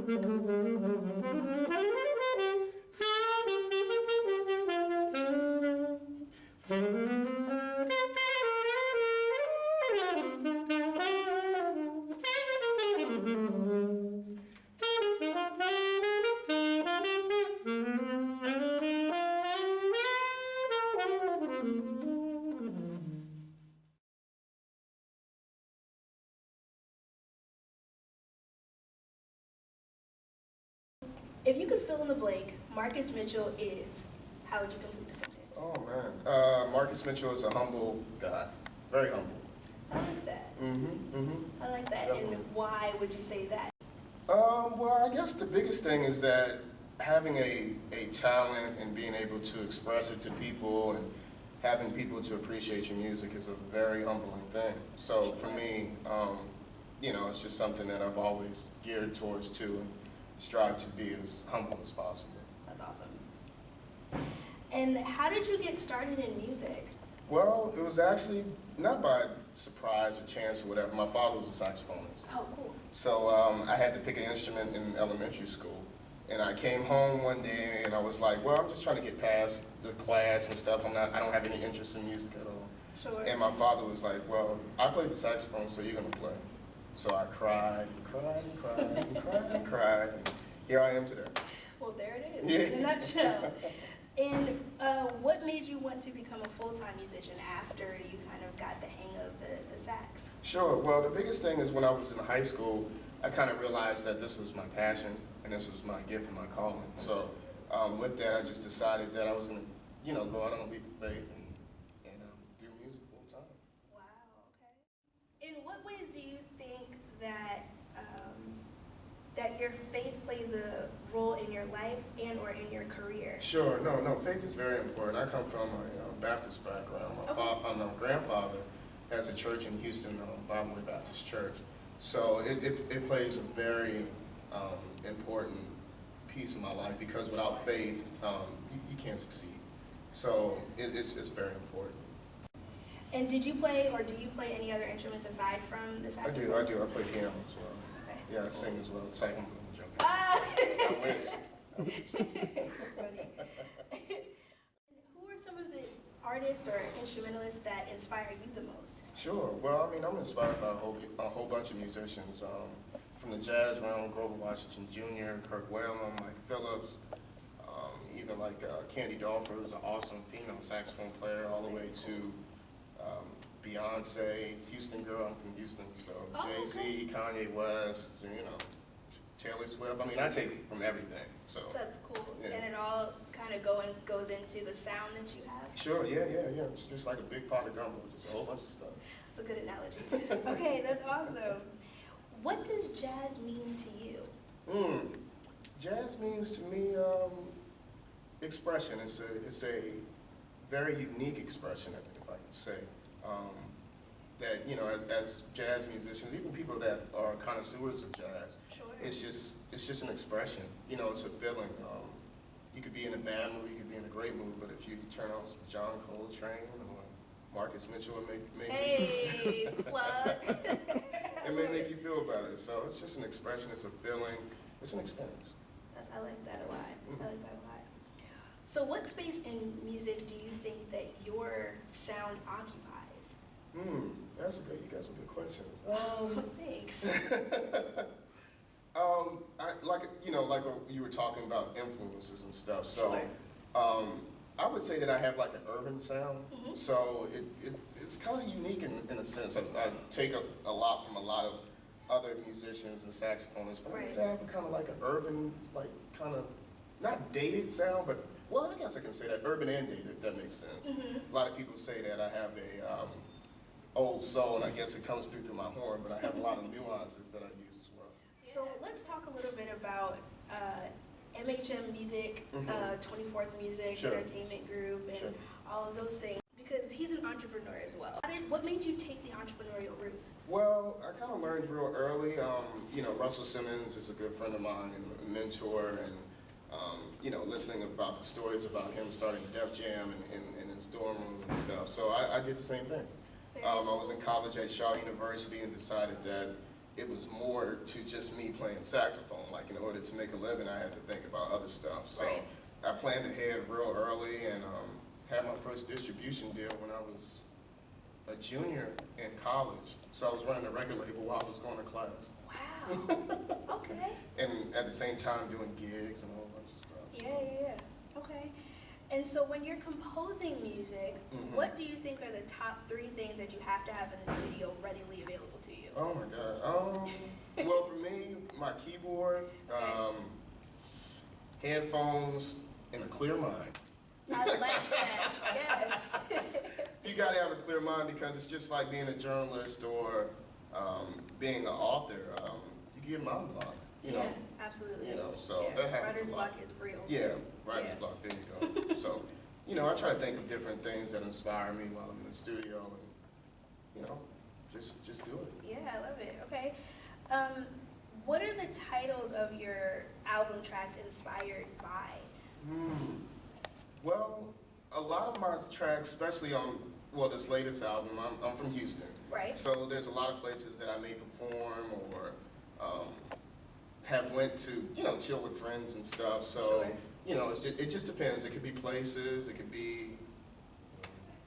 If you could fill in the blank, Marcus Mitchell is, how would you complete the sentence? Oh man, Marcus Mitchell is a humble guy, very humble. I like that. I like that. Definitely. And why would you say that? Well, I guess the biggest thing is that having a talent and being able to express it to people and having people to appreciate your music is a very humbling thing. So for me, it's just something that I've always geared towards too, and strive to be as humble as possible. That's awesome. And how did you get started in music? Well, it was actually not by surprise or chance or whatever. My father was a saxophonist. Oh, cool. So I had to pick an instrument in elementary school. And I came home one day and I was like, well, I'm just trying to get past the class and stuff. I don't have any interest in music at all. Sure. And my father was like, well, I played the saxophone, so you're going to play. So I cried and cried and cried and cried and cried. And here I am today. Well, there it is, in a nutshell. And what made you want to become a full-time musician after you kind of got the hang of the sax? Sure. Well, the biggest thing is when I was in high school, I kind of realized that this was my passion and this was my gift and my calling. So with that, I just decided that I was going to, go out on a leap of faith and do music full time. Wow, okay. In what ways do you think that that your faith plays a role in your life and or in your career? Sure. No, faith is very important. I come from a Baptist background. My grandfather has a church in Houston, Bible Way Baptist Church. So it plays a very important piece in my life because without faith, you can't succeed. So it's very important. And did you play or do you play any other instruments aside from the saxophone? I do. I play piano as well. Okay. Yeah, I sing as well. Second jump. I wish. Funny. Who are some of the artists or instrumentalists that inspire you the most? Sure. Well, I'm inspired by a whole bunch of musicians. From the jazz realm, Grover Washington Jr., Kirk Whalum, Mike Phillips, even like Candy Dolfer, who's an awesome female saxophone player, all the way to Beyonce, Houston girl, I'm from Houston, so Jay-Z, okay. Kanye West, Taylor Swift. I take from everything. So that's cool. Yeah. And it all kind of goes into the sound that you have? Sure, yeah. It's just like a big pot of gumbo, just a whole bunch of stuff. That's a good analogy. Okay, that's awesome. What does jazz mean to you? Jazz means to me expression. It's a very unique expression, if I can say. That as jazz musicians, even people that are connoisseurs of jazz, Sure. it's just an expression. It's a feeling. You could be in a bad mood, you could be in a great mood, but if you turn on some John Coltrane or Marcus Mitchell, it may Hey, plug. it may make you feel better. So it's just an expression. It's a feeling. It's an experience. I like that a lot. I like that a lot. So what space in music do you think that your sound occupies? That's good. You got some good questions. Thanks. Like you were talking about influences and stuff. So, Sure. I would say that I have like an urban sound. Mm-hmm. So it's kind of unique in a sense. I take a lot from a lot of other musicians and saxophonists, but I would say I have kind of like an urban, like kind of not dated sound, but well, I guess I can say that urban and dated, if that makes sense. Mm-hmm. A lot of people say that I have a old soul, and I guess it comes through my horn, but I have a lot of nuances that I use as well. So let's talk a little bit about MHM Music, 24th Music, Sure. Entertainment Group, and Sure. all of those things. Because he's an entrepreneur as well. What made you take the entrepreneurial route? Well, I kind of learned real early. Russell Simmons is a good friend of mine and a mentor, and listening about the stories about him starting Def Jam in his dorm rooms and stuff. So I did the same thing. I was in college at Shaw University and decided that, it was more to just me playing saxophone. Like in order to make a living, I had to think about other stuff. So Right. I planned ahead real early and had my first distribution deal when I was a junior in college. So I was running a record label while I was going to class. Wow. Okay. And at the same time doing gigs and a whole bunch of stuff. Yeah. Okay. And so when you're composing music, Mhm. what do you think are the top 3 things that you have to have in the studio readily available to you? Oh my God. Well, for me, my keyboard, headphones, and a clear mind. I like that. Yes. You gotta have a clear mind because it's just like being a journalist or being an author. You get mind block. You know? Absolutely. You know, so Yeah, that happens writer's a lot. block is real. Yeah, writer's Yeah. block. There you go. So, you know, I try to think of different things that inspire me while I'm in the studio, and you know, just do it. Yeah, I love it. Okay. What are the titles of your album tracks inspired by? Well, a lot of my tracks, especially on this latest album, I'm from Houston. Right. So there's a lot of places that I may perform or have went to, chill with friends and stuff. So, Sure. it just depends. It could be places, it could be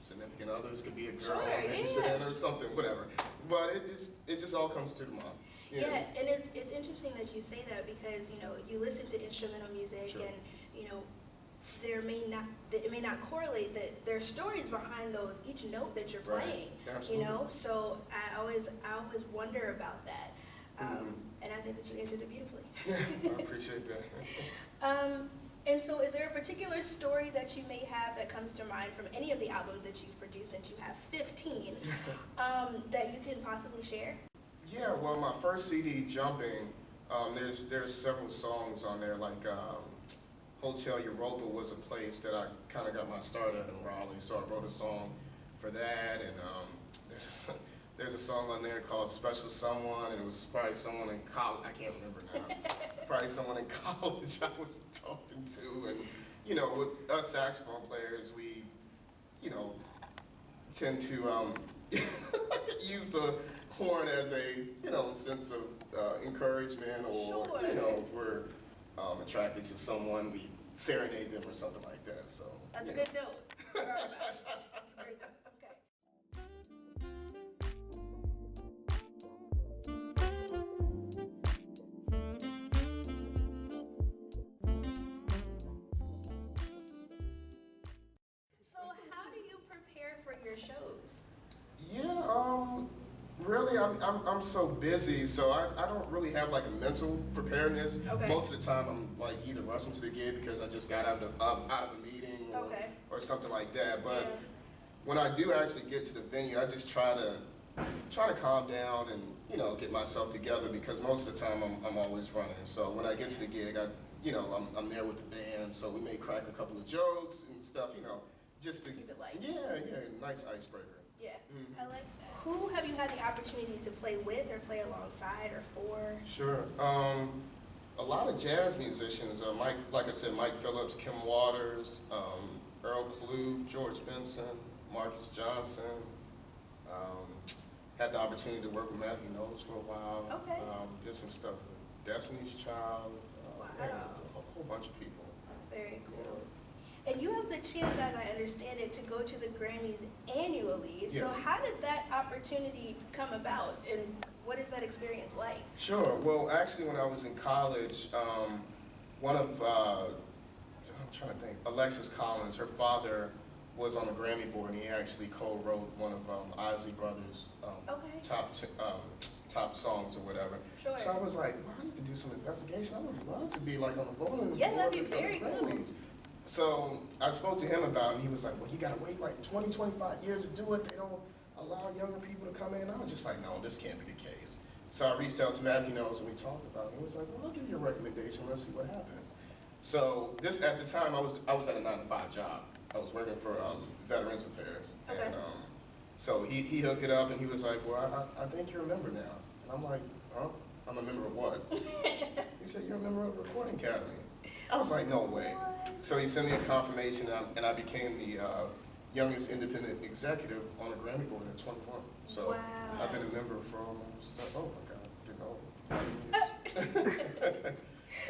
significant others, it could be a girl Sure, I'm interested yeah. in or something, whatever. But it just all comes to the mind. You know? Yeah, and it's interesting that you say that because, you listen to instrumental music Sure. and, it may not correlate that there are stories behind each note that you're Right. playing, Absolutely. So I always wonder about that. Mhm. And I think that you answered it beautifully. Yeah, I appreciate that. And so is there a particular story that you may have that comes to mind from any of the albums that you've produced, since you have 15, that you can possibly share? Yeah, well, my first CD, Jumping, there's several songs on there, like Hotel Europa was a place that I kind of got my start at in Raleigh, so I wrote a song for that, and there's a song on there called Special Someone, and it was probably someone in college, I can't remember now, probably someone in college I was talking to, and, with us saxophone players, we, tend to use the horn as a, sense of encouragement, or, Sure. if we're attracted to someone, we serenade them or something like that, so. That's a you know. good note. That's a great note. Okay. So how do you prepare for your shows? Yeah, really, I'm so busy, so I don't really have like a mental preparedness. Okay. Most of the time, I'm like either rushing to the gig because I just got out of a meeting or something like that. But Yeah. when I do actually get to the venue, I just try to calm down and get myself together because most of the time I'm always running. So when I get to the gig, I'm there with the band, so we may crack a couple of jokes and stuff, just to Keep it light. Yeah, nice icebreaker. Yeah, Mhm. I like that. Who have you had the opportunity to play with or play alongside or for? Sure. A lot of jazz musicians, like I said, Mike Phillips, Kim Waters, Earl Klug, George Benson, Marcus Johnson. Had the opportunity to work with Matthew Knowles for a while. Okay. Did some stuff with Destiny's Child. Wow. And a whole bunch of people. Very you cool. know. And you have the chance, as I understand it, to go to the Grammys annually. So Yeah. how did that opportunity come about, and what is that experience like? Sure. Well, actually, when I was in college, one of I'm trying to think, Alexis Collins, her father was on the Grammy board, and he actually co-wrote one of Isley Brothers' Okay. top songs or whatever. Sure. So I was like, well, I need to do some investigation. I would love to be like on the voting Yeah, board that'd be for the very cool. Grammys. So I spoke to him about it, and he was like, well, you gotta wait like 20, 25 years to do it. They don't allow younger people to come in. I was just like, no, this can't be the case. So I reached out to Matthew Knowles, and we talked about it. He was like, well, I'll give you a recommendation. Let's see what happens. So at the time, I was at a 9-to-5 job. I was working for Veterans Affairs. Okay. And so he hooked it up, and he was like, well, I think you're a member now. And I'm like, huh? I'm a member of what? He said, you're a member of the Recording Academy. I was like, no way. What? So he sent me a confirmation, and I became the youngest independent executive on the Grammy board at 21. So Wow. I've been a member for almost, oh my God, getting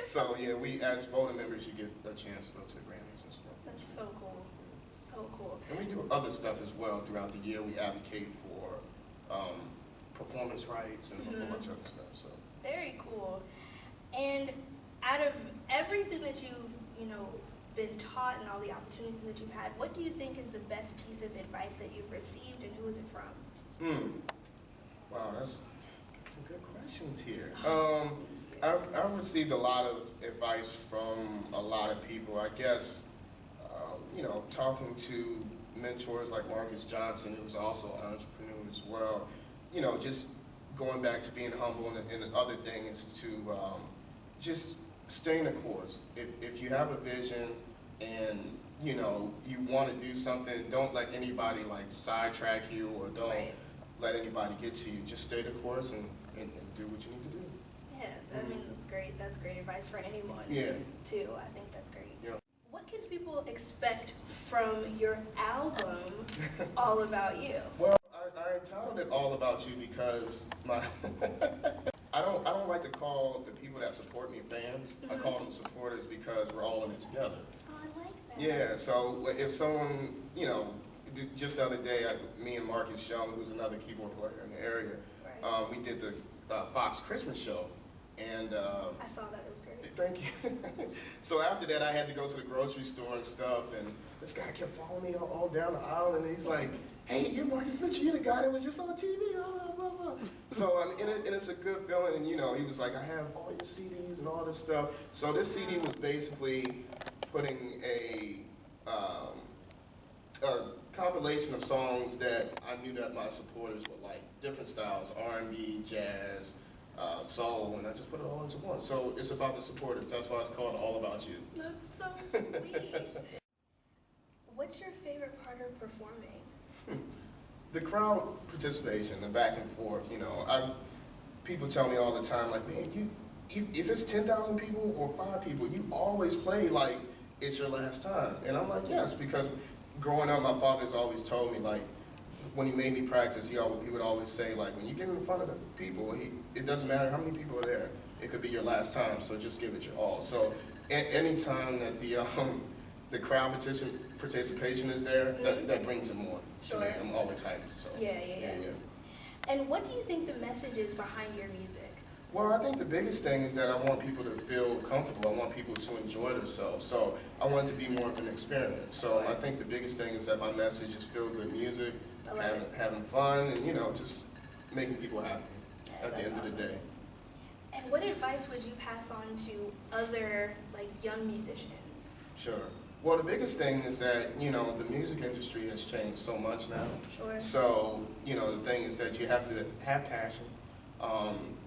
So yeah, we as voting members, you get a chance to go to the Grammys and stuff. That's so cool. So cool. And we do other stuff as well throughout the year. We advocate for performance rights and a whole bunch of other stuff. So Very cool. And out of everything that you've, been taught and all the opportunities that you've had, what do you think is the best piece of advice that you've received, and who is it from? Wow, that's some good questions here. I've received a lot of advice from a lot of people. I guess, talking to mentors like Marcus Johnson, who was also an entrepreneur as well. Just going back to being humble, and the other thing is to just stay the course. If you have a vision and you want to do something, don't let anybody like sidetrack you, or don't let anybody get to you. Just stay the course and do what you need to do. Yeah, I mean, that's great. That's great advice for anyone. Yeah. Too. I think that's great. Yeah. What can people expect from your album, All About You? Well, I entitled it All About You because I don't like to call the people that support me fans. I call them supporters because we're all in it together. Oh, I like that. Yeah, so if someone, just the other day, me and Marcus Young, who's another keyboard player in the area, we did the Fox Christmas show. And I saw that. It was great. thank you. So after that, I had to go to the grocery store and stuff, and this guy kept following me all down the aisle, and he's like, "Hey, you're Marcus Mitchell, you're the guy that was just on TV, blah, blah, blah." So, and it's a good feeling, and he was like, "I have all your CDs and all this stuff." So this CD was basically putting a compilation of songs that I knew that my supporters would like, different styles, R&B, jazz, soul, and I just put it all into one. So it's about the supporters. That's why it's called All About You. That's so sweet. What's your favorite part of performing? The crowd participation, the back and forth. People tell me all the time, like, man, if it's 10,000 people or 5 people, you always play like it's your last time. And I'm like, yes, because growing up, my father's always told me, like, when he made me practice, he would always say, like, when you get in front of the people, it doesn't matter how many people are there. It could be your last time, so just give it your all. So any time that the crowd participation is there, that brings it more to me. I'm always hyped. So Yeah. And what do you think the message is behind your music? Well, I think the biggest thing is that I want people to feel comfortable. I want people to enjoy themselves. So I want it to be more of an experience. So I think the biggest thing is that my message is feel good music, having fun, and just making people happy at the end of the day. And what advice would you pass on to other young musicians? Sure. Well, the biggest thing is that, the music industry has changed so much now. Sure. So, the thing is that you have to have passion.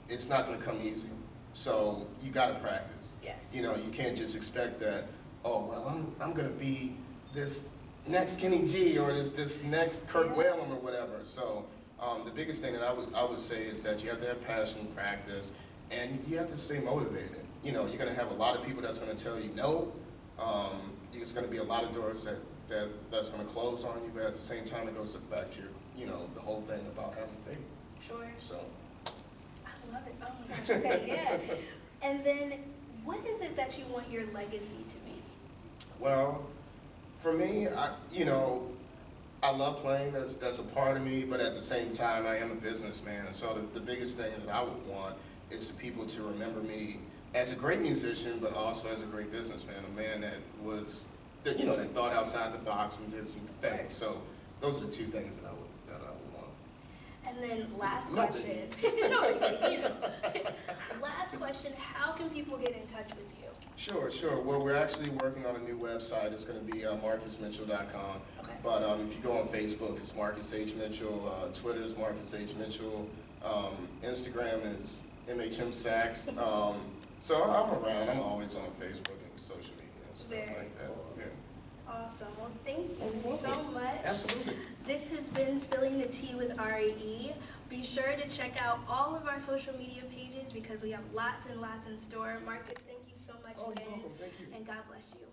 It's not going to come easy. So you got to practice. Yes. You can't just expect that, oh, well, I'm going to be this next Kenny G or this next Kirk Whalum or whatever. So the biggest thing that I would say is that you have to have passion, practice, and you have to stay motivated. You're going to have a lot of people that's going to tell you no. There's going to be a lot of doors that's going to close on you, but at the same time, it goes back to your, the whole thing about having faith. Sure. So. I love it. Oh my gosh. Okay, yeah. And then, what is it that you want your legacy to be? Well, for me, I love playing. That's a part of me, but at the same time, I am a businessman. So the biggest thing that I would want is for people to remember me as a great musician, but also as a great businessman, a man that thought outside the box and did some things. So those are the two things that I would want. And then last question. Last question, how can people get in touch with you? Sure. Well, we're actually working on a new website. It's going to be marcusmitchell.com. Okay. But if you go on Facebook, it's Marcus H. Mitchell. Twitter is Marcus H. Mitchell. Instagram is MHM Sachs. So I'm around. I'm always on Facebook and social media and stuff like that. Cool. Yeah. Awesome. Well, thank you so much. Absolutely. This has been Spilling the Tea with Ari E. Be sure to check out all of our social media pages because we have lots and lots in store. Marcus, thank you so much again. You're welcome. Thank you. And God bless you.